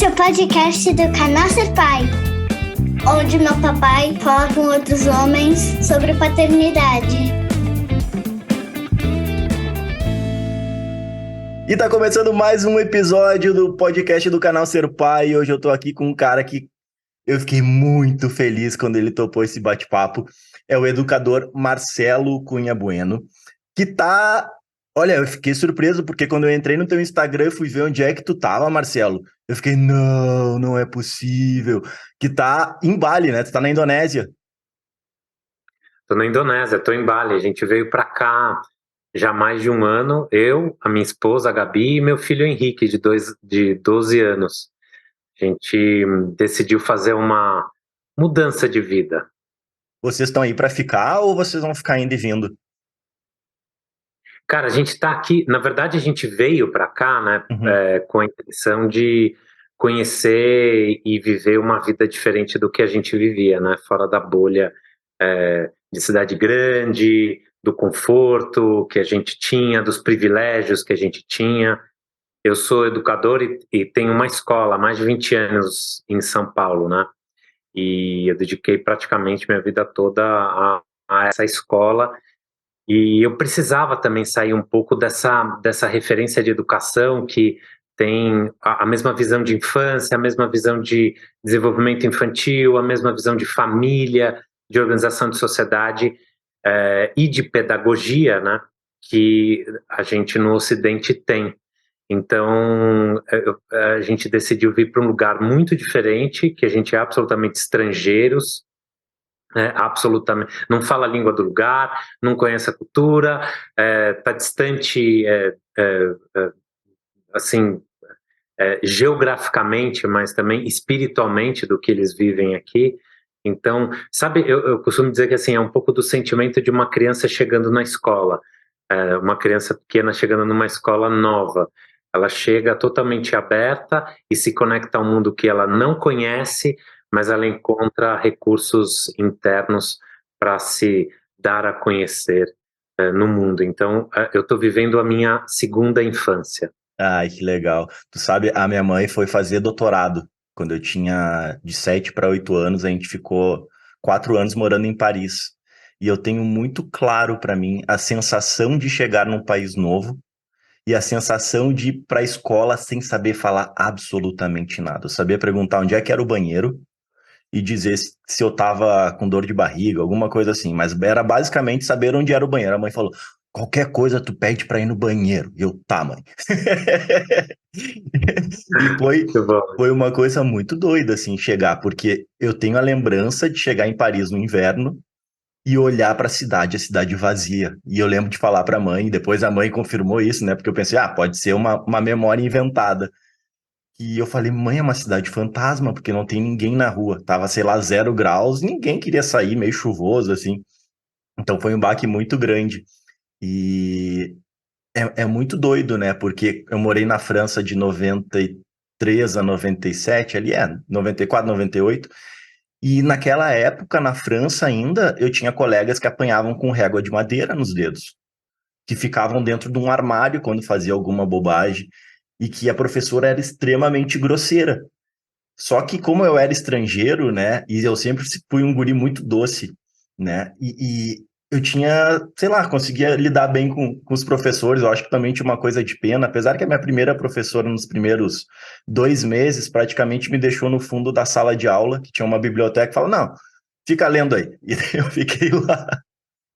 Esse é o podcast do canal Ser Pai, onde meu papai fala com outros homens sobre paternidade. E tá começando mais um episódio do podcast do canal Ser Pai. Hoje eu tô aqui com um cara que eu fiquei muito feliz quando ele topou esse bate-papo. É o educador Marcelo Cunha Bueno, que tá... Olha, eu fiquei surpreso, porque quando eu entrei no teu Instagram e fui ver onde é que tu tava, Marcelo, eu fiquei, não é possível. Que tá em Bali, né? Tu tá na Indonésia. Tô na Indonésia, tô em Bali. A gente veio pra cá já há mais de um ano. Eu, a minha esposa, a Gabi, e meu filho Henrique, de 12 anos. A gente decidiu fazer uma mudança de vida. Vocês estão aí pra ficar ou vocês vão ficar indo e vindo? Cara, a gente tá aqui, na verdade a gente veio pra cá, né, com a intenção de conhecer e viver uma vida diferente do que a gente vivia, né, fora da bolha, de cidade grande, do conforto que a gente tinha, dos privilégios que a gente tinha. Eu sou educador e tenho uma escola há mais de 20 anos em São Paulo, né? E eu dediquei praticamente minha vida toda a essa escola. E eu precisava também sair um pouco dessa referência de educação que tem a mesma visão de infância, a mesma visão de desenvolvimento infantil, a mesma visão de família, de organização de sociedade e de pedagogia, né? Que a gente no Ocidente tem. Então, a gente decidiu vir para um lugar muito diferente, que a gente é absolutamente estrangeiros, absolutamente, não fala a língua do lugar, não conhece a cultura, está distante, assim, geograficamente, mas também espiritualmente do que eles vivem aqui. Então, sabe, eu costumo dizer que assim, é um pouco do sentimento de uma criança chegando na escola, uma criança pequena chegando numa escola nova. Ela chega totalmente aberta e se conecta ao mundo que ela não conhece, mas ela encontra recursos internos para se dar a conhecer no mundo. Então, eu estou vivendo a minha segunda infância. Ai, que legal. Tu sabe, a minha mãe foi fazer doutorado. Quando eu tinha de 7 para 8 anos, a gente ficou 4 anos morando em Paris. E eu tenho muito claro para mim a sensação de chegar num país novo e a sensação de ir para a escola sem saber falar absolutamente nada. Eu sabia perguntar onde é que era o banheiro e dizer se eu tava com dor de barriga, alguma coisa assim, mas era basicamente saber onde era o banheiro. A mãe falou: qualquer coisa tu pede para ir no banheiro. E eu, tá, mãe. E Muito bom. foi uma coisa muito doida, assim, chegar, porque eu tenho a lembrança de chegar em Paris no inverno e olhar para a cidade vazia. E eu lembro de falar para a mãe, e depois a mãe confirmou isso, né? Porque eu pensei, pode ser uma memória inventada. E eu falei, mãe, é uma cidade fantasma, porque não tem ninguém na rua. Tava, sei lá, 0 graus, ninguém queria sair, meio chuvoso, assim. Então foi um baque muito grande. E é muito doido, né? Porque eu morei na França de 93 a 97, ali 94, 98. E naquela época, na França ainda, eu tinha colegas que apanhavam com régua de madeira nos dedos, que ficavam dentro de um armário quando fazia alguma bobagem, e que a professora era extremamente grosseira. Só que como eu era estrangeiro, né, e eu sempre fui um guri muito doce, né, e eu tinha, sei lá, conseguia lidar bem com os professores. Eu acho que também tinha uma coisa de pena, apesar que a minha primeira professora, nos primeiros 2 meses, praticamente me deixou no fundo da sala de aula, que tinha uma biblioteca, e falou, não, fica lendo aí. E eu fiquei lá.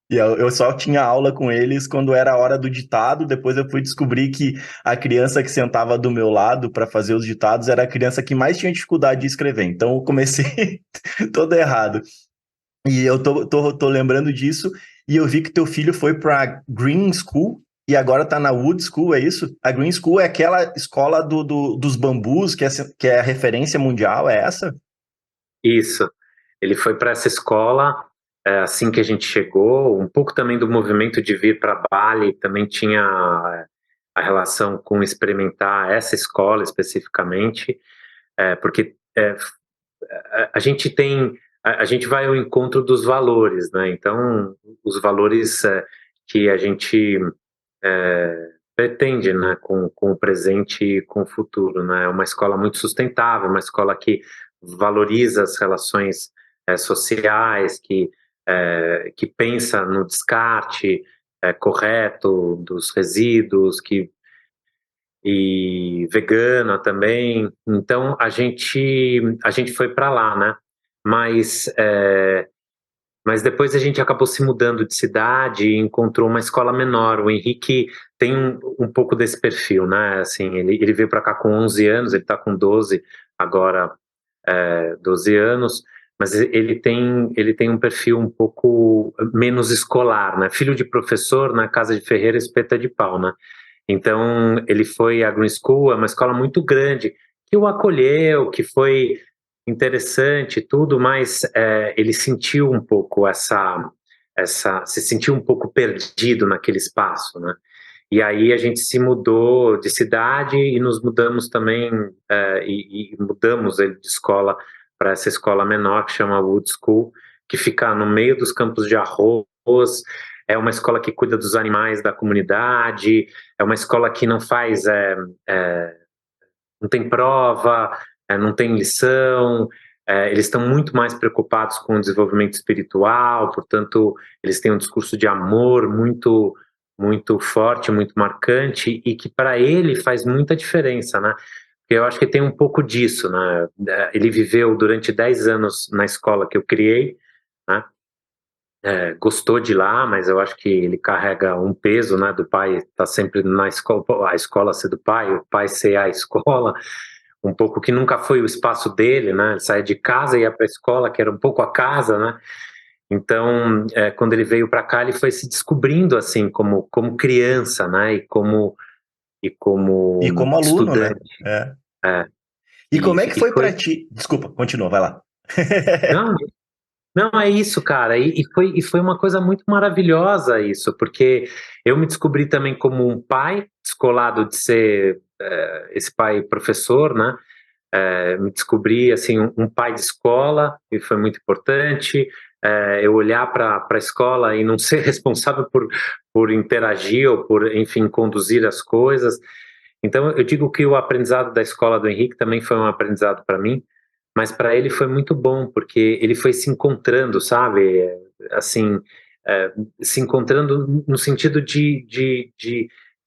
E eu só tinha aula com eles quando era a hora do ditado. Depois eu fui descobrir que a criança que sentava do meu lado para fazer os ditados era a criança que mais tinha dificuldade de escrever. Então eu comecei todo errado. E eu tô lembrando disso, e eu vi que teu filho foi para Green School e agora tá na Wood School, é isso? A Green School é aquela escola dos bambus, que é a referência mundial, é essa? Isso. Ele foi para essa escola assim que a gente chegou, um pouco também do movimento de vir para Bali, também tinha a relação com experimentar essa escola especificamente, porque a gente tem, a gente vai ao encontro dos valores, né? Então, os valores que a gente pretende, né, com o presente e com o futuro, né? É uma escola muito sustentável, uma escola que valoriza as relações sociais, que pensa no descarte correto dos resíduos, e vegana também. Então a gente foi para lá, né? Mas mas depois a gente acabou se mudando de cidade e encontrou uma escola menor. O Henrique tem um pouco desse perfil, né? Assim, ele veio para cá com 11 anos, ele está com 12 agora, 12 anos, mas ele tem um perfil um pouco menos escolar, né? Filho de professor na casa de ferreiro, espeta de pau, né? Então ele foi à Green School, é uma escola muito grande, que o acolheu, que foi interessante, tudo, mas ele sentiu um pouco se sentiu um pouco perdido naquele espaço, né? E aí a gente se mudou de cidade e nos mudamos também, e mudamos ele de escola para essa escola menor que chama Wood School, que fica no meio dos campos de arroz. É uma escola que cuida dos animais da comunidade, é uma escola que não faz, não tem prova, não tem lição, eles estão muito mais preocupados com o desenvolvimento espiritual, portanto, eles têm um discurso de amor muito, muito forte, muito marcante, e que para ele faz muita diferença, né? Porque eu acho que tem um pouco disso, né? Ele viveu durante 10 anos na escola que eu criei, né? Gostou de lá, mas eu acho que ele carrega um peso, né, do pai estar sempre na escola, a escola ser do pai, o pai ser a escola, um pouco que nunca foi o espaço dele, né? Ele saía de casa e ia para a escola, que era um pouco a casa, né? Então, quando ele veio para cá, ele foi se descobrindo assim como criança, né? E como aluno, né? estudante. É. É, E como é que e foi foi. para ti? Desculpa, continua, vai lá. Não, não, é isso, cara. E foi uma coisa muito maravilhosa isso, porque eu me descobri também como um pai, descolado de ser esse pai professor, né? Me descobri assim um pai de escola, e foi muito importante. Eu olhar para a escola e não ser responsável por interagir ou por, enfim, conduzir as coisas. Então, eu digo que o aprendizado da escola do Henrique também foi um aprendizado para mim, mas para ele foi muito bom, porque ele foi se encontrando, sabe? Assim, se encontrando no sentido de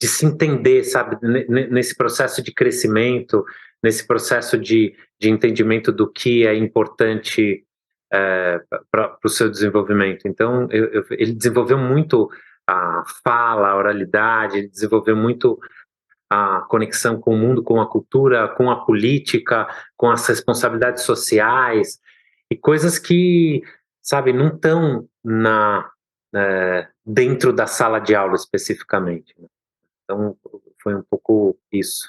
se entender, sabe? Nesse processo de crescimento, nesse processo de entendimento do que é importante para o seu desenvolvimento. Então, ele desenvolveu muito a fala, a oralidade, ele desenvolveu muito a conexão com o mundo, com a cultura, com a política, com as responsabilidades sociais e coisas que, sabe, não estão dentro da sala de aula especificamente, né? Então, foi um pouco isso.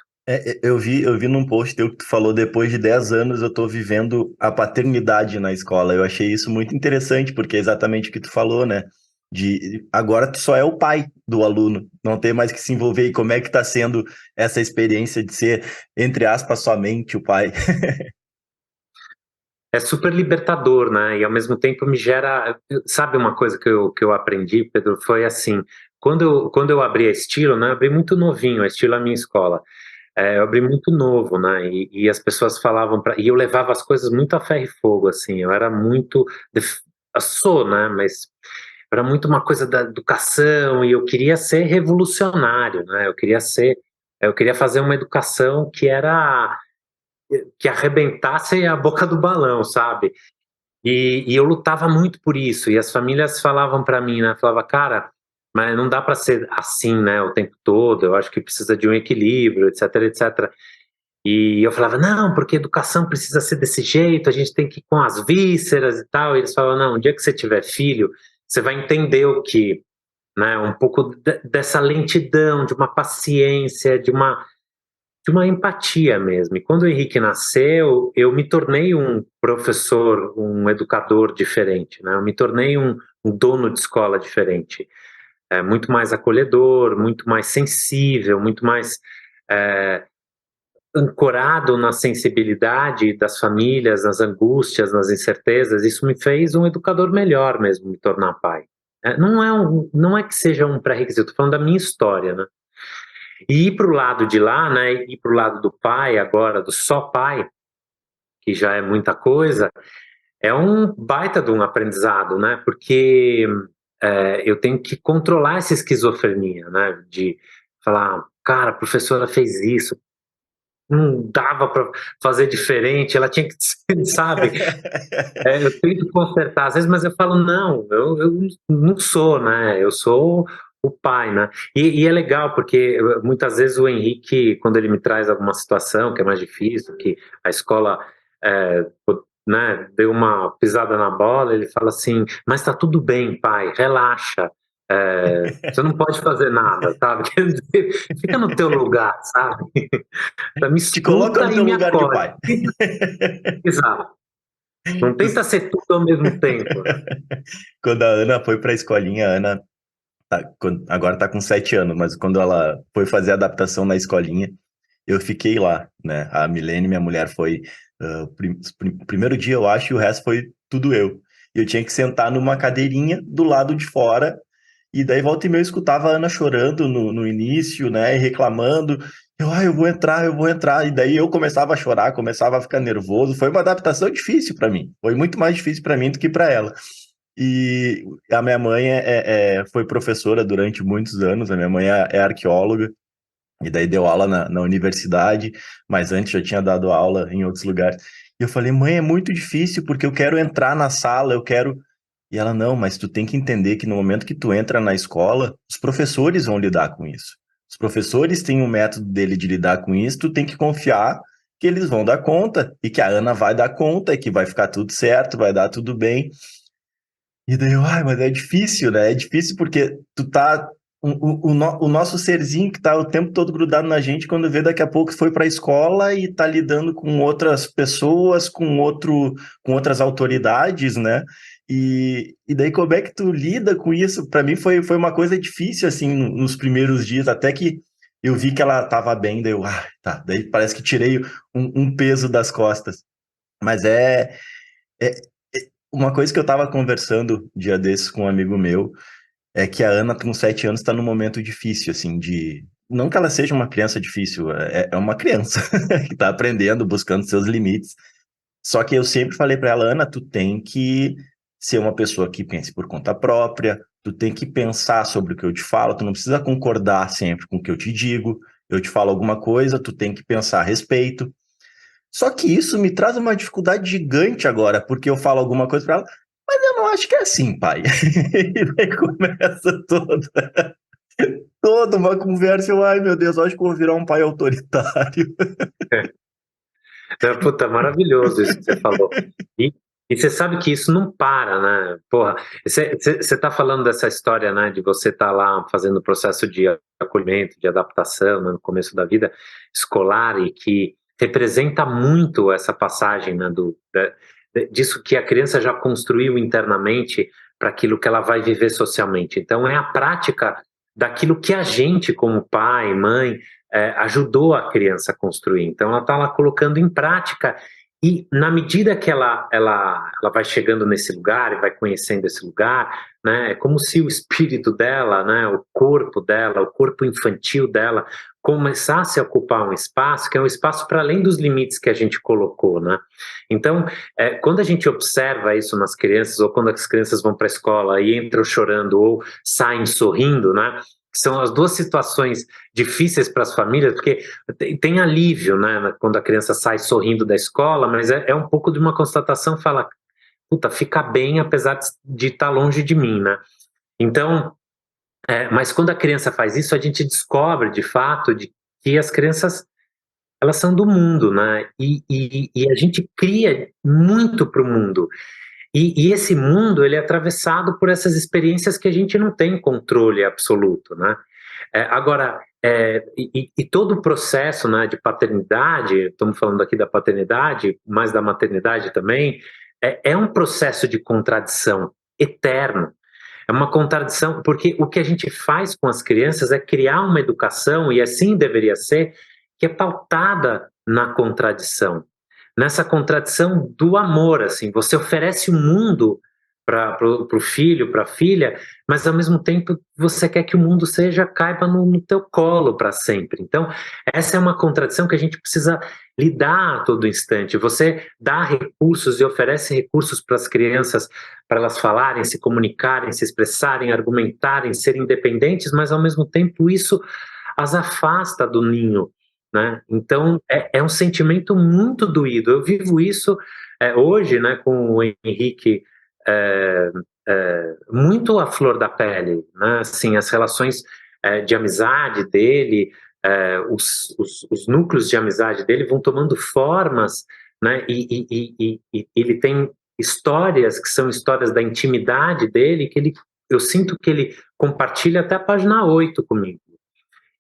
Eu vi num post teu que tu falou, depois de 10 anos eu tô vivendo a paternidade na escola. Eu achei isso muito interessante, porque é exatamente o que tu falou, né? De agora tu só é o pai do aluno, não tem mais que se envolver. E como é que tá sendo essa experiência de ser, entre aspas, somente o pai? É super libertador, né? E ao mesmo tempo me gera. Sabe uma coisa que eu aprendi, Pedro? Foi assim: quando eu abri a Estilo, né? Eu abri muito novinho, a Estilo é a minha escola. Eu abri muito novo, né? E as pessoas falavam e eu levava as coisas muito a ferro e fogo, assim. Eu era muito, eu sou, né? Mas era muito uma coisa da educação e eu queria ser revolucionário, né? Eu queria fazer uma educação que arrebentasse a boca do balão, sabe? E eu lutava muito por isso. E as famílias falavam para mim, né? Falava, cara, mas não dá para ser assim, né? O tempo todo. Eu acho que precisa de um equilíbrio, etc, etc. E eu falava, não, porque educação precisa ser desse jeito. A gente tem que ir com as vísceras e tal. E eles falavam, não, um dia que você tiver filho, você vai entender o que, né? Um pouco dessa lentidão, de uma paciência, de uma empatia mesmo. E quando o Henrique nasceu, eu me tornei um professor, um educador diferente, né? Eu me tornei um dono de escola diferente, muito mais acolhedor, muito mais sensível, muito mais ancorado na sensibilidade das famílias, nas angústias, nas incertezas. Isso me fez um educador melhor mesmo, me tornar pai. Não é que seja um pré-requisito, estou falando da minha história, né? E ir para o lado de lá, né, ir para o lado do pai agora, do só pai, que já é muita coisa, é um baita de um aprendizado, né, porque eu tenho que controlar essa esquizofrenia, né, de falar, cara, a professora fez isso, não dava para fazer diferente, ela tinha que, sabe, eu tento consertar às vezes, mas eu falo, não, eu não sou, né? Eu sou o pai, né? E é legal, porque muitas vezes o Henrique, quando ele me traz alguma situação que é mais difícil, que a escola né, deu uma pisada na bola, ele fala assim, mas tá tudo bem, pai, relaxa. Você não pode fazer nada, sabe? Quer dizer, fica no teu lugar, sabe? Me Te coloca escuta no e teu me lugar de acolhe. pai. Exato. Não tenta ser tudo ao mesmo tempo, né? Quando a Ana foi para a escolinha, a Ana agora tá com 7 anos, mas quando ela foi fazer a adaptação na escolinha, eu fiquei lá, né? A Milene, minha mulher, foi primeiro dia, eu acho, e o resto foi tudo eu. Eu tinha que sentar numa cadeirinha do lado de fora, e daí volta e meia eu escutava a Ana chorando no início, né? E reclamando. Eu vou entrar. E daí eu começava a chorar, começava a ficar nervoso. Foi uma adaptação difícil para mim. Foi muito mais difícil para mim do que para ela. E a minha mãe foi professora durante muitos anos. A minha mãe é arqueóloga. E daí deu aula na universidade, mas antes já tinha dado aula em outros lugares. E eu falei, mãe, é muito difícil porque eu quero entrar na sala, eu quero. E ela, não, mas tu tem que entender que no momento que tu entra na escola, os professores vão lidar com isso. Os professores têm um método dele de lidar com isso, tu tem que confiar que eles vão dar conta e que a Ana vai dar conta e que vai ficar tudo certo, vai dar tudo bem. E daí eu, mas é difícil, né? É difícil porque tu tá. O nosso serzinho que tá o tempo todo grudado na gente, quando vê daqui a pouco foi pra escola e tá lidando com outras pessoas, com outras autoridades, né? E daí como é que tu lida com isso? Pra mim foi uma coisa difícil, assim, nos primeiros dias, até que eu vi que ela tava bem, daí eu, tá. Daí parece que tirei um peso das costas. Mas é, uma coisa que eu estava conversando dia desses com um amigo meu é que a Ana, com 7 anos, está num momento difícil, assim, de. Não que ela seja uma criança difícil, é uma criança que está aprendendo, buscando seus limites. Só que eu sempre falei para ela, Ana, tu tem que ser uma pessoa que pense por conta própria, tu tem que pensar sobre o que eu te falo, tu não precisa concordar sempre com o que eu te digo, eu te falo alguma coisa, tu tem que pensar a respeito. Só que isso me traz uma dificuldade gigante agora, porque eu falo alguma coisa para ela, mas eu não acho que é assim, pai. E daí começa toda uma conversa, ai meu Deus, acho que eu vou virar um pai autoritário. Puta, maravilhoso isso que você falou. E você sabe que isso não para, né? Porra, você tá falando dessa história, né, de você estar lá fazendo o processo de acolhimento, de adaptação, né, no começo da vida escolar e que representa muito essa passagem, né, disso que a criança já construiu internamente para aquilo que ela vai viver socialmente. Então, é a prática daquilo que a gente, como pai, mãe, ajudou a criança a construir. Então, ela está lá colocando em prática e na medida que ela vai chegando nesse lugar e vai conhecendo esse lugar, né, é como se o espírito dela, né, o corpo infantil dela, começasse a ocupar um espaço que é um espaço para além dos limites que a gente colocou, né? Então, quando a gente observa isso nas crianças, ou quando as crianças vão para a escola e entram chorando ou saem sorrindo, né? São as duas situações difíceis para as famílias, porque tem alívio, né, quando a criança sai sorrindo da escola, mas é um pouco de uma constatação, fala, puta, fica bem apesar de estar longe de mim, né? Então, mas quando a criança faz isso, a gente descobre, de fato, de que as crianças, elas são do mundo, né? E a gente cria muito para o mundo. E esse mundo, ele é atravessado por essas experiências que a gente não tem controle absoluto, né? Agora, e todo o processo, né, de paternidade, estamos falando aqui da paternidade, mas da maternidade também, é um processo de contradição eterno. É uma contradição, porque o que a gente faz com as crianças é criar uma educação, e assim deveria ser, que é pautada na contradição. Nessa contradição do amor, assim, você oferece um mundo para o filho, para a filha, mas ao mesmo tempo você quer que o mundo caiba no teu colo para sempre. Então, essa é uma contradição que a gente precisa lidar a todo instante. Você dá recursos e oferece recursos para as crianças, para elas falarem, se comunicarem, se expressarem, argumentarem, serem independentes, mas ao mesmo tempo isso as afasta do ninho, né? Então, é um sentimento muito doído. Eu vivo isso hoje, né, com o Henrique, é, muito à flor da pele, né? Assim, as relações de amizade dele, os núcleos de amizade dele vão tomando formas, né? E ele tem histórias que são histórias da intimidade dele, eu sinto que ele compartilha até a página 8 comigo.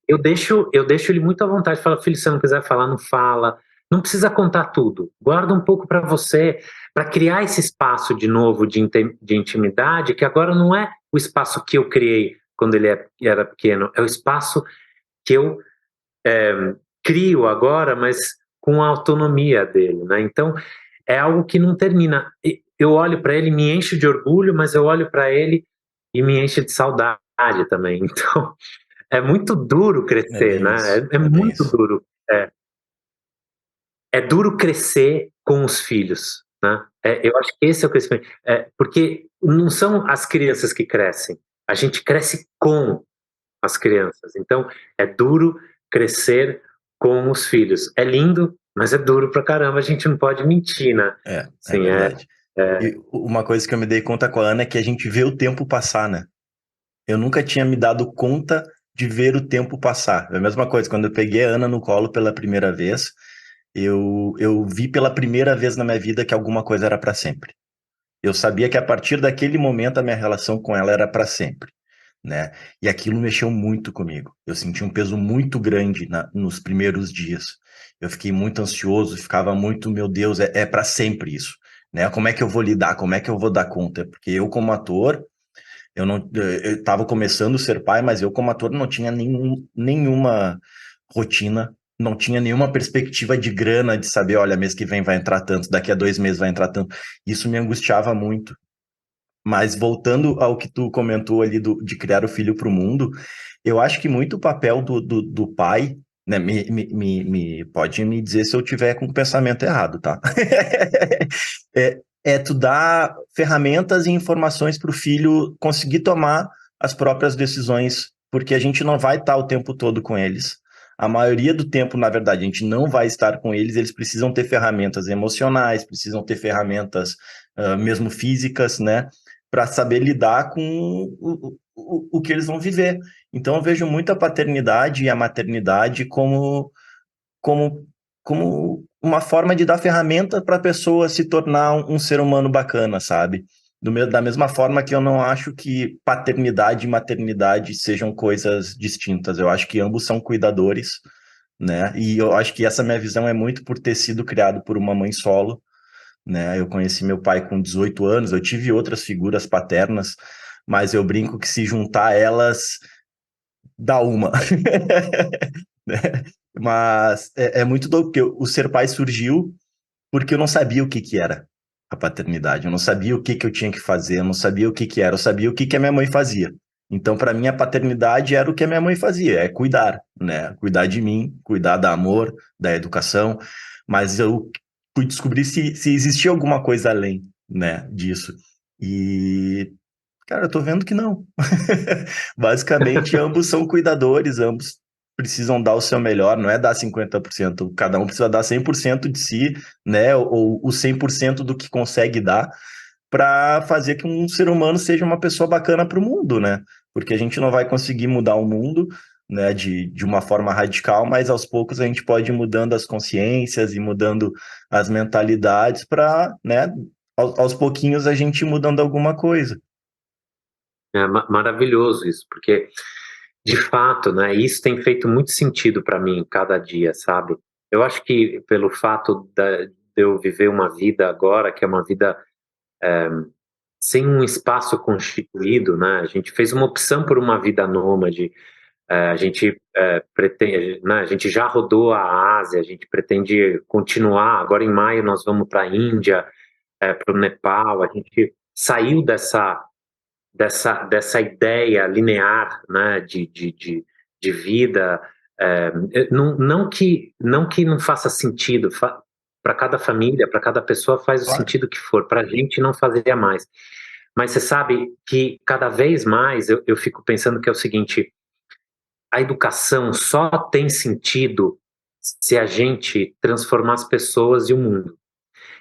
Eu deixo ele muito à vontade. Falo, filho, se você não quiser falar, não fala. Não precisa contar tudo. Guarda um pouco para você, para criar esse espaço de novo de intimidade, que agora não é o espaço que eu criei quando ele era pequeno, é o espaço que eu crio agora, mas com a autonomia dele, né? Então, é algo que não termina. Eu olho para ele, me encho de orgulho, mas eu olho para ele e me enche de saudade também. Então, é muito duro É crescer, bem né? isso, É é bem muito isso. duro. É duro crescer com os filhos, né? Eu acho que esse é o crescimento. Porque não são as crianças que crescem, a gente cresce com as crianças. Então, é duro crescer com os filhos. É lindo, mas é duro pra caramba, a gente não pode mentir, né? É Assim, verdade. E uma coisa que eu me dei conta com a Ana é que a gente vê o tempo passar, né? Eu nunca tinha me dado conta de ver o tempo passar. É a mesma coisa, quando eu peguei a Ana no colo pela primeira vez, eu vi pela primeira vez na minha vida que alguma coisa era para sempre. Eu sabia que a partir daquele momento a minha relação com ela era para sempre, né? E aquilo mexeu muito comigo. Eu senti um peso muito grande nos primeiros dias. Eu fiquei muito ansioso, ficava muito, meu Deus, é para sempre isso, né? Como é que eu vou lidar? Como é que eu vou dar conta? Porque eu como ator, eu estava começando a ser pai, mas eu como ator não tinha nenhuma rotina, não tinha nenhuma perspectiva de grana, de saber, olha, mês que vem vai entrar tanto, daqui a 2 meses vai entrar tanto. Isso me angustiava muito. Mas voltando ao que tu comentou ali de criar o filho para o mundo, eu acho que muito o papel do pai, né, pode me dizer se eu tiver com o pensamento errado, tá? É tu dar ferramentas e informações para o filho conseguir tomar as próprias decisões, porque a gente não vai estar o tempo todo com eles. A maioria do tempo, na verdade, a gente não vai estar com eles, eles precisam ter ferramentas emocionais, precisam ter ferramentas mesmo físicas, né? Para saber lidar com o que eles vão viver. Então, eu vejo muito a paternidade e a maternidade como, como uma forma de dar ferramenta para a pessoa se tornar um ser humano bacana, sabe? Da mesma forma que eu não acho que paternidade e maternidade sejam coisas distintas. Eu acho que ambos são cuidadores, né? E eu acho que essa minha visão é muito por ter sido criado por uma mãe solo, né? Eu conheci meu pai com 18 anos, eu tive outras figuras paternas, mas eu brinco que se juntar elas, dá uma. Né? Mas é muito doido, porque o ser pai surgiu porque eu não sabia o que que era a paternidade, eu não sabia o que que eu tinha que fazer, eu não sabia o que que era, eu sabia o que que a minha mãe fazia. Então, para mim, a paternidade era o que a minha mãe fazia, é cuidar, né? Cuidar de mim, cuidar do amor, da educação, mas eu fui descobrir se existia alguma coisa além, né, disso. E, cara, eu tô vendo que não. Basicamente, ambos são cuidadores, ambos precisam dar o seu melhor, não é dar 50%, cada um precisa dar 100% de si, né, ou o 100% do que consegue dar, para fazer que um ser humano seja uma pessoa bacana para o mundo, né? Porque a gente não vai conseguir mudar o mundo, né, de uma forma radical, mas aos poucos a gente pode ir mudando as consciências e mudando as mentalidades para, né, aos pouquinhos a gente ir mudando alguma coisa. É maravilhoso isso, porque de fato, né, isso tem feito muito sentido para mim cada dia, sabe? Eu acho que pelo fato de eu viver uma vida agora, que é uma vida sem um espaço constituído, né? A gente fez uma opção por uma vida nômade, a gente pretende, né, a gente já rodou a Ásia, a gente pretende continuar. Agora em maio nós vamos para a Índia, para o Nepal, a gente saiu dessa ideia linear, né, de vida, não que não faça sentido, para cada família, para cada pessoa faz o Claro. sentido que for, para a gente não fazia mais. Mas você sabe que cada vez mais eu fico pensando que é o seguinte: a educação só tem sentido se a gente transformar as pessoas e o mundo.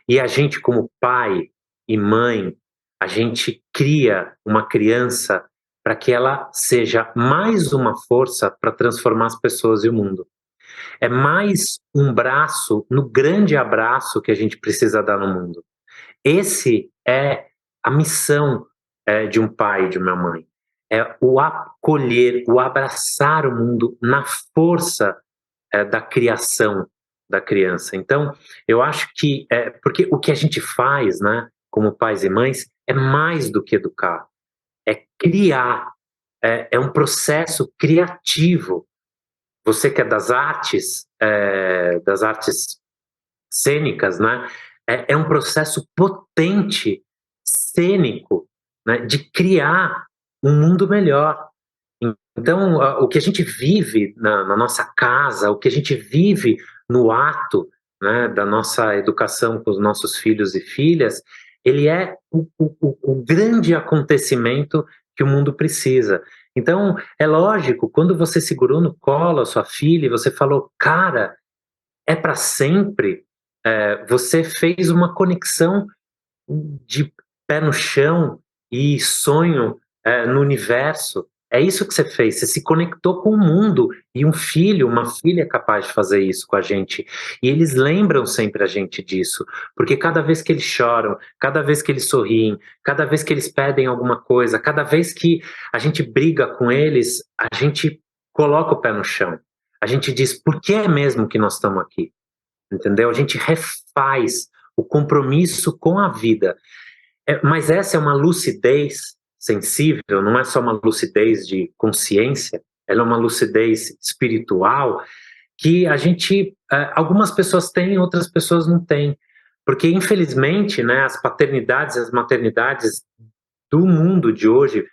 E a gente, como pai e mãe, a gente cria uma criança para que ela seja mais uma força para transformar as pessoas e o mundo. É mais um braço no grande abraço que a gente precisa dar no mundo. Esse é a missão de um pai e de uma mãe. É o acolher, o abraçar o mundo na força da criação da criança. Então, eu acho que porque o que a gente faz, né, como pais e mães, é mais do que educar, é criar, é um processo criativo. Você que é das artes cênicas, né, é um processo potente, cênico, né, de criar um mundo melhor. Então, o que a gente vive na nossa casa, o que a gente vive no ato, né, da nossa educação com os nossos filhos e filhas, ele é o grande acontecimento que o mundo precisa. Então, é lógico, quando você segurou no colo a sua filha e você falou, cara, é para sempre, você fez uma conexão de pé no chão e sonho no universo. É isso que você fez, você se conectou com o mundo, e um filho, uma filha é capaz de fazer isso com a gente, e eles lembram sempre a gente disso, porque cada vez que eles choram, cada vez que eles sorriem, cada vez que eles pedem alguma coisa, cada vez que a gente briga com eles, a gente coloca o pé no chão, a gente diz, por que é mesmo que nós estamos aqui? Entendeu? A gente refaz o compromisso com a vida. Mas essa é uma lucidez sensível, não é só uma lucidez de consciência, ela é uma lucidez espiritual que a gente, algumas pessoas têm, outras pessoas não têm. Porque, infelizmente, né, as paternidades, as maternidades do mundo de hoje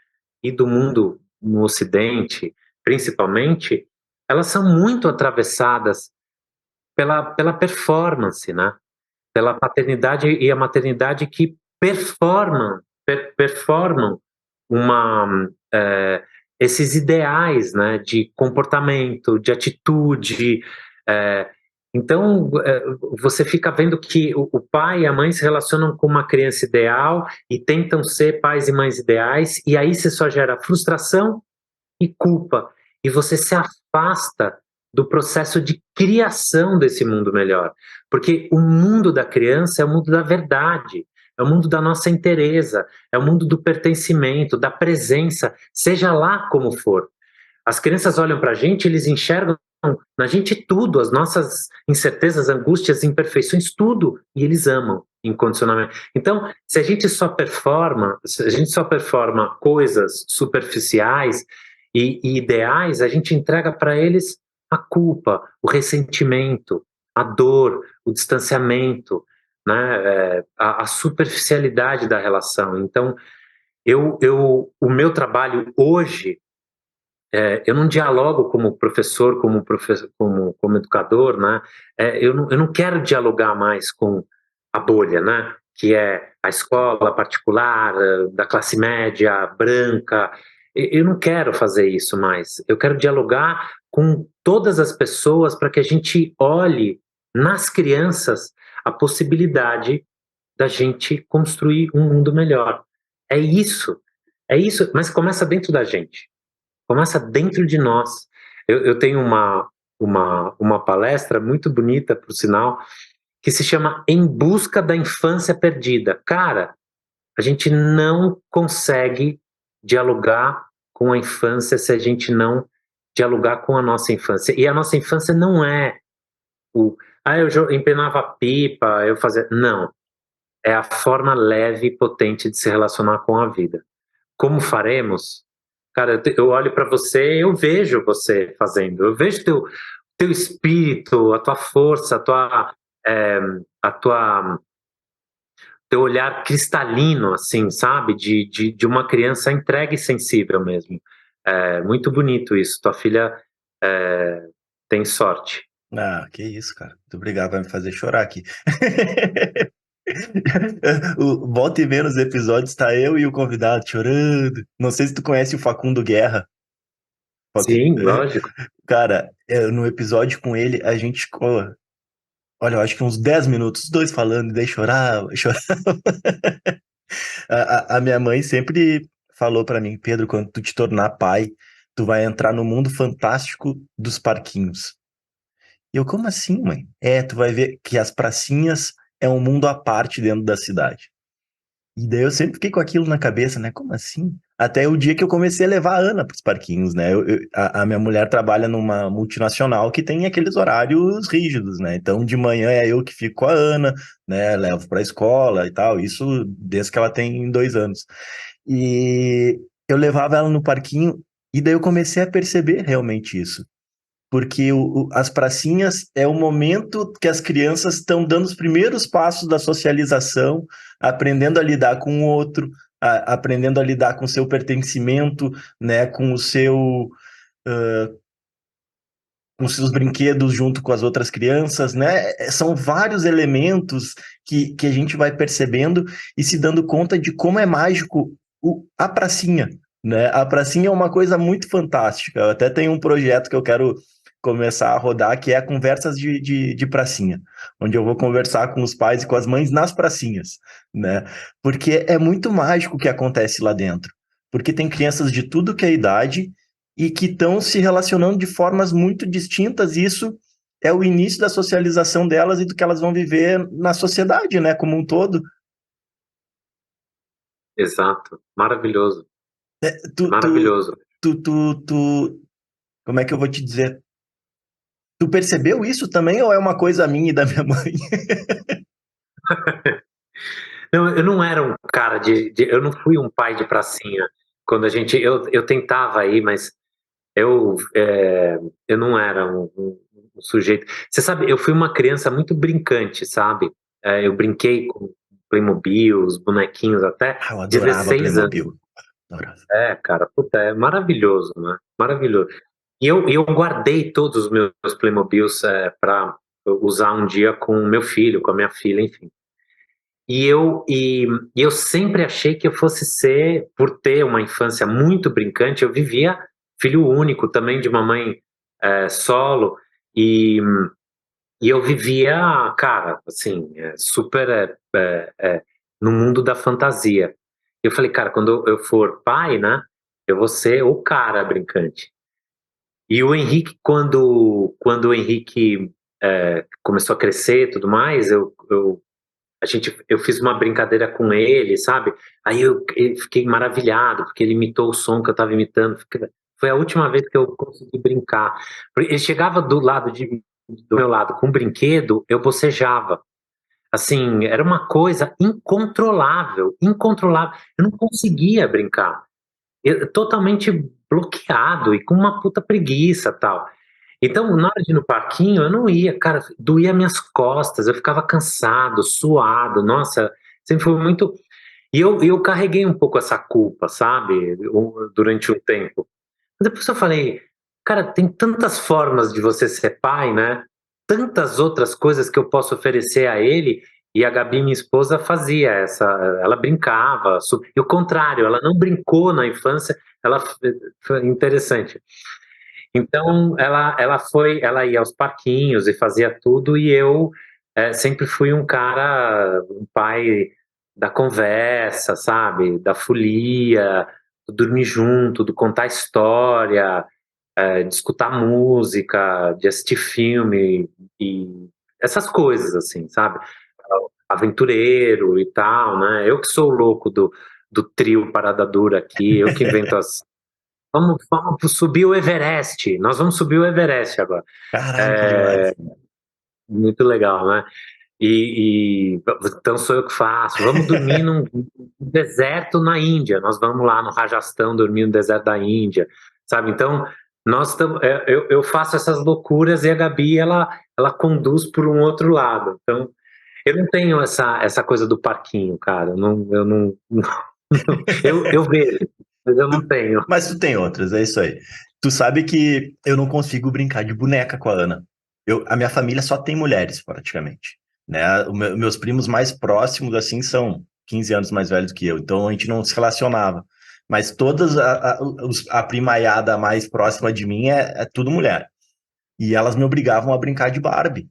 e do mundo no Ocidente, principalmente, elas são muito atravessadas pela performance, né? Pela paternidade e a maternidade que performam uma, esses ideais, né, de comportamento, de atitude. Então, você fica vendo que o pai e a mãe se relacionam com uma criança ideal e tentam ser pais e mães ideais, e aí você só gera frustração e culpa, e você se afasta do processo de criação desse mundo melhor, porque o mundo da criança é o mundo da verdade, é o mundo da nossa inteireza, é o mundo do pertencimento, da presença, seja lá como for. As crianças olham para a gente, eles enxergam na gente tudo, as nossas incertezas, angústias, imperfeições, tudo, e eles amam incondicionalmente. Então, se a gente só performa coisas superficiais e ideais, a gente entrega para eles a culpa, o ressentimento, a dor, o distanciamento, né, a superficialidade da relação. Então, o meu trabalho hoje, eu não dialogo como professor, como educador, né? Eu não quero dialogar mais com a bolha, né? Que é a escola particular, da classe média, branca. Eu não quero fazer isso mais. Eu quero dialogar com todas as pessoas para que a gente olhe nas crianças a possibilidade da gente construir um mundo melhor. É isso, mas começa dentro da gente. Começa dentro de nós. Eu tenho uma palestra muito bonita, por sinal, que se chama Em Busca da Infância Perdida. Cara, a gente não consegue dialogar com a infância se a gente não dialogar com a nossa infância. E a nossa infância não é eu empenava pipa, eu fazia. Não. É a forma leve e potente de se relacionar com a vida. Como faremos? Cara, eu olho para você, eu vejo você fazendo, eu vejo teu espírito, a tua força, a tua teu olhar cristalino, assim, sabe? De uma criança entregue e sensível mesmo. É muito bonito isso. Tua filha tem sorte. Ah, que isso, cara. Muito obrigado, vai me fazer chorar aqui. Volta e meia nos episódios tá eu e o convidado chorando. Não sei se tu conhece o Facundo Guerra. Sim, lógico. Cara, no episódio com ele, a gente ficou, olha, eu acho que uns 10 minutos, os dois falando, e daí chorava, chorava. A minha mãe sempre falou pra mim, Pedro, quando tu te tornar pai, tu vai entrar no mundo fantástico dos parquinhos. E eu, como assim, mãe? Tu vai ver que as pracinhas é um mundo à parte dentro da cidade. E daí eu sempre fiquei com aquilo na cabeça, né? Como assim? Até o dia que eu comecei a levar a Ana para os parquinhos, né? A minha mulher trabalha numa multinacional que tem aqueles horários rígidos, né? Então de manhã é eu que fico com a Ana, né? Levo para a escola e tal. Isso desde que ela tem 2 anos. E eu levava ela no parquinho e daí eu comecei a perceber realmente isso. Porque as pracinhas é o momento que as crianças estão dando os primeiros passos da socialização, aprendendo a lidar com o outro, aprendendo a lidar com o seu pertencimento, né, com o seu, com os seus brinquedos junto com as outras crianças, né? São vários elementos que a gente vai percebendo e se dando conta de como é mágico a pracinha, né? A pracinha é uma coisa muito fantástica. Eu até tenho um projeto que eu quero começar a rodar, que é conversas de pracinha, onde eu vou conversar com os pais e com as mães nas pracinhas, né? Porque é muito mágico o que acontece lá dentro. Porque tem crianças de tudo que é idade e que estão se relacionando de formas muito distintas, e isso é o início da socialização delas e do que elas vão viver na sociedade, né, como um todo. Exato. Maravilhoso. Tu, tu, Maravilhoso. como é que eu vou te dizer? Tu percebeu isso também ou é uma coisa minha e da minha mãe? Não, eu não era um cara eu não fui um pai de pracinha. Quando eu tentava aí, mas eu não era um sujeito. Você sabe, eu fui uma criança muito brincante, sabe? Eu brinquei com Playmobil, os bonequinhos até Eu adorava 16 anos. Playmobil. Adorava. Cara, puta, é maravilhoso, né? Maravilhoso. E eu guardei todos os meus Playmobils para usar um dia com o meu filho, com a minha filha, enfim. E eu sempre achei que eu fosse ser, por ter uma infância muito brincante, eu vivia filho único também de uma mãe solo, e, e eu vivia, cara, assim, super no mundo da fantasia. Eu falei, cara, quando eu for pai, né, eu vou ser o cara brincante. E o Henrique, quando o Henrique começou a crescer e tudo mais, eu fiz uma brincadeira com ele, sabe? Aí eu fiquei maravilhado, porque ele imitou o som que eu estava imitando. Foi a última vez que eu consegui brincar. Ele chegava do meu lado com um brinquedo, eu bocejava. Assim, era uma coisa incontrolável, incontrolável. Eu não conseguia brincar. Totalmente bloqueado e com uma puta preguiça, tal. Então, na hora de ir no parquinho, eu não ia, cara, doía minhas costas, eu ficava cansado, suado, nossa, sempre foi muito. E eu carreguei um pouco essa culpa, sabe, durante um tempo. Mas depois eu falei, cara, tem tantas formas de você ser pai, né? Tantas outras coisas que eu posso oferecer a ele. E a Gabi, minha esposa, fazia ela brincava, e o contrário, ela não brincou na infância, foi interessante. Então ela ia aos parquinhos e fazia tudo, e eu sempre fui um cara, um pai da conversa, sabe, da folia, do dormir junto, do contar história, de escutar música, de assistir filme e essas coisas assim, sabe, aventureiro e tal, né? Eu que sou o louco do trio Parada Dura aqui, eu que invento as. Vamos subir o Everest. Nós vamos subir o Everest agora. Caralho, que demais. Muito legal, né? Então sou eu que faço. Vamos dormir num deserto na Índia. Nós vamos lá no Rajastão dormir no deserto da Índia, sabe? Então eu faço essas loucuras e a Gabi ela conduz por um outro lado. Então Eu não tenho essa coisa do parquinho, cara. Eu não. Eu vejo, mas eu não tenho. Mas tu tem outras, é isso aí. Tu sabe que eu não consigo brincar de boneca com a Ana. A minha família só tem mulheres, praticamente. Né? Meus primos mais próximos, assim, são 15 anos mais velhos que eu. Então a gente não se relacionava. Mas todas a primaiada mais próxima de mim é tudo mulher. E elas me obrigavam a brincar de Barbie.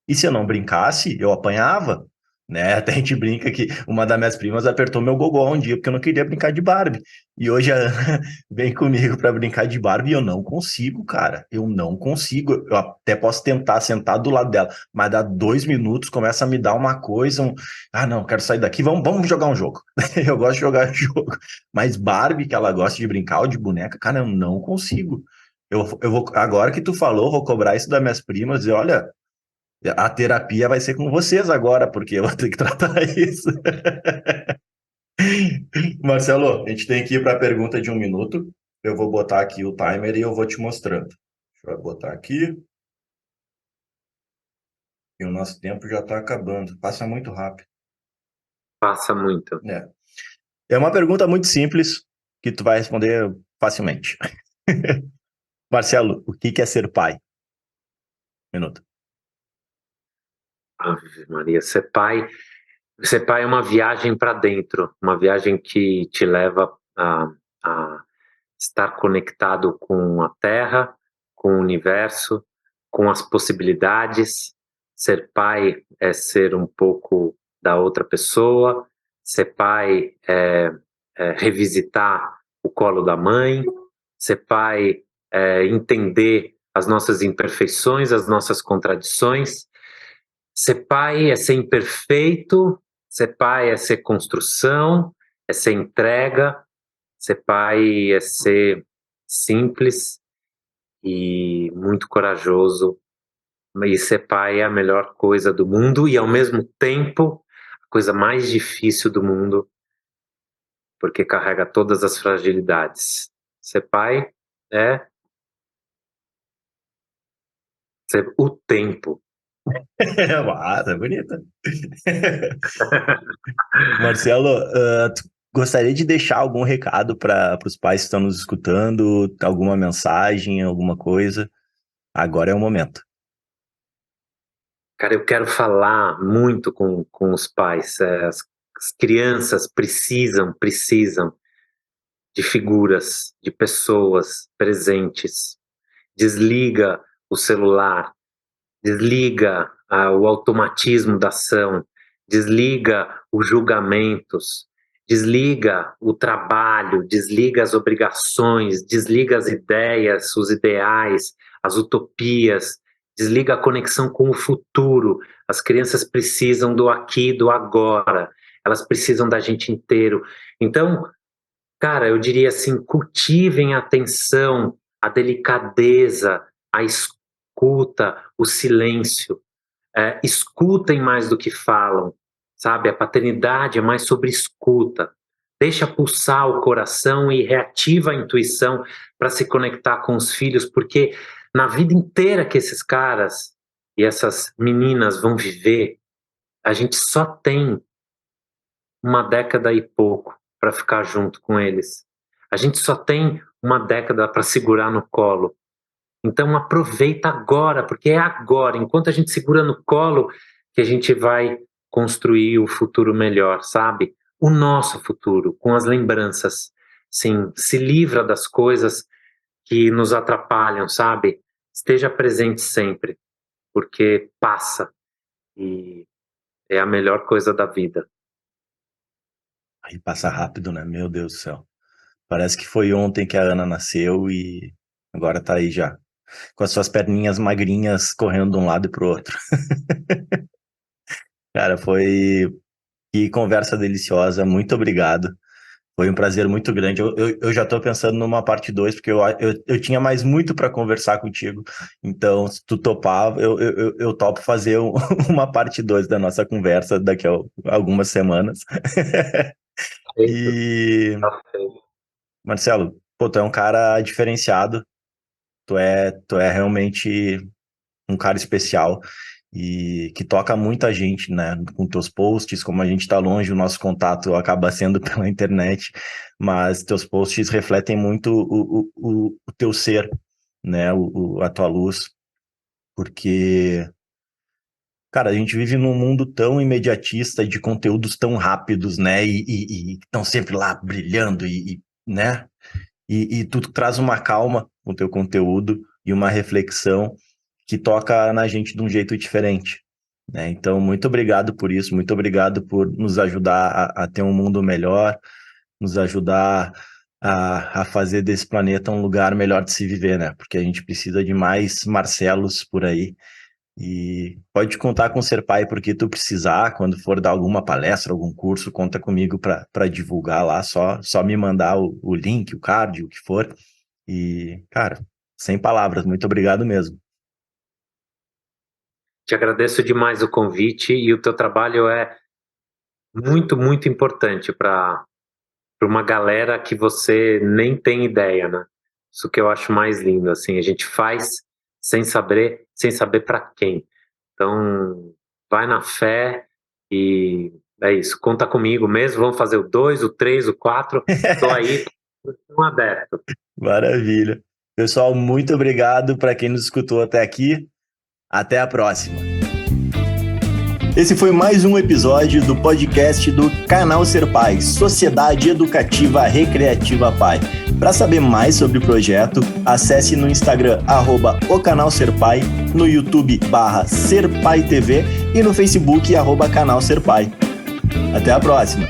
E se eu não brincasse, eu apanhava, né? Até a gente brinca que uma das minhas primas apertou meu gogó um dia porque eu não queria brincar de Barbie. E hoje a Ana vem comigo para brincar de Barbie e eu não consigo, cara. Eu não consigo. Eu até posso tentar sentar do lado dela, mas dá 2 minutos, começa a me dar uma coisa, ah, não, quero sair daqui, vamos jogar um jogo. Eu gosto de jogar jogo. Mas Barbie, que ela gosta de brincar ou de boneca, cara, eu não consigo. Eu vou, agora que tu falou, vou cobrar isso das minhas primas e olha, a terapia vai ser com vocês agora, porque eu vou ter que tratar isso. Marcelo, a gente tem que ir para a pergunta de 1 minuto. Eu vou botar aqui o timer e eu vou te mostrando. Deixa eu botar aqui. E o nosso tempo já está acabando. Passa muito rápido. Passa muito. É uma pergunta muito simples que tu vai responder facilmente. Marcelo, o que é ser pai? 1 minuto. Ave Maria, ser pai é uma viagem para dentro, uma viagem que te leva a estar conectado com a Terra, com o universo, com as possibilidades. Ser pai é ser um pouco da outra pessoa. Ser pai é revisitar o colo da mãe. Ser pai é entender as nossas imperfeições, as nossas contradições. Ser pai é ser imperfeito, ser pai é ser construção, é ser entrega, ser pai é ser simples e muito corajoso. E ser pai é a melhor coisa do mundo e, ao mesmo tempo, a coisa mais difícil do mundo, porque carrega todas as fragilidades. Ser pai é ser o tempo. Ah, tá bonita. Marcelo, tu gostaria de deixar algum recado para os pais que estão nos escutando? Alguma mensagem, alguma coisa? Agora é o momento. Cara, eu quero falar muito com os pais. As crianças precisam de figuras, de pessoas presentes. Desliga o celular, desliga o automatismo da ação, desliga os julgamentos, desliga o trabalho, desliga as obrigações, desliga as ideias, os ideais, as utopias, desliga a conexão com o futuro. As crianças precisam do aqui, do agora, elas precisam da gente inteiro. Então, cara, eu diria assim, cultivem a atenção, a delicadeza, a escuta, o silêncio. Escutem mais do que falam, sabe? A paternidade é mais sobre escuta. Deixa pulsar o coração e reativa a intuição para se conectar com os filhos, porque na vida inteira que esses caras e essas meninas vão viver, a gente só tem uma década e pouco para ficar junto com eles. A gente só tem uma década para segurar no colo. Então aproveita agora, porque é agora, enquanto a gente segura no colo, que a gente vai construir o futuro melhor, sabe? O nosso futuro, com as lembranças. Sim, se livra das coisas que nos atrapalham, sabe? Esteja presente sempre, porque passa e é a melhor coisa da vida. Aí passa rápido, né? Meu Deus do céu. Parece que foi ontem que a Ana nasceu e agora tá aí já. Com as suas perninhas magrinhas correndo de um lado e pro outro. Cara, foi. Que conversa deliciosa. Muito obrigado. Foi um prazer muito grande. Eu já estou pensando numa parte 2 porque eu tinha mais muito para conversar contigo. Então, se tu topar, eu topo fazer uma parte 2 da nossa conversa daqui a algumas semanas. E, Marcelo, pô, tu é um cara diferenciado. Tu é realmente um cara especial. e que toca muita gente, né, com teus posts. Como a gente está longe, o nosso contato acaba sendo pela internet, mas teus posts refletem muito o teu ser, né, a tua luz, porque, cara, a gente vive num mundo tão imediatista de conteúdos tão rápidos, né, e estão sempre lá brilhando, né, e tu traz uma calma com o teu conteúdo e uma reflexão que toca na gente de um jeito diferente, né? Então, muito obrigado por isso, muito obrigado por nos ajudar a ter um mundo melhor, nos ajudar a fazer desse planeta um lugar melhor de se viver, né? Porque a gente precisa de mais Marcelos por aí. E pode contar com o Ser Pai, porque tu precisar, quando for dar alguma palestra, algum curso, conta comigo para divulgar lá, só me mandar o link, o card, o que for. E, cara, sem palavras, muito obrigado mesmo. Te agradeço demais o convite, e o teu trabalho é muito, muito importante para uma galera que você nem tem ideia, né? Isso que eu acho mais lindo, assim, a gente faz sem saber para quem. Então, vai na fé e é isso, conta comigo mesmo, vamos fazer o 2, o 3, o 4, estou aí, estou aberto. Maravilha. Pessoal, muito obrigado para quem nos escutou até aqui. Até a próxima. Esse foi mais um episódio do podcast do Canal Ser Pai, Sociedade Educativa Recreativa Pai. Para saber mais sobre o projeto, acesse no Instagram @ocanalserpai, no YouTube /SerPaiTV e no Facebook @Canal Ser Pai. Até a próxima!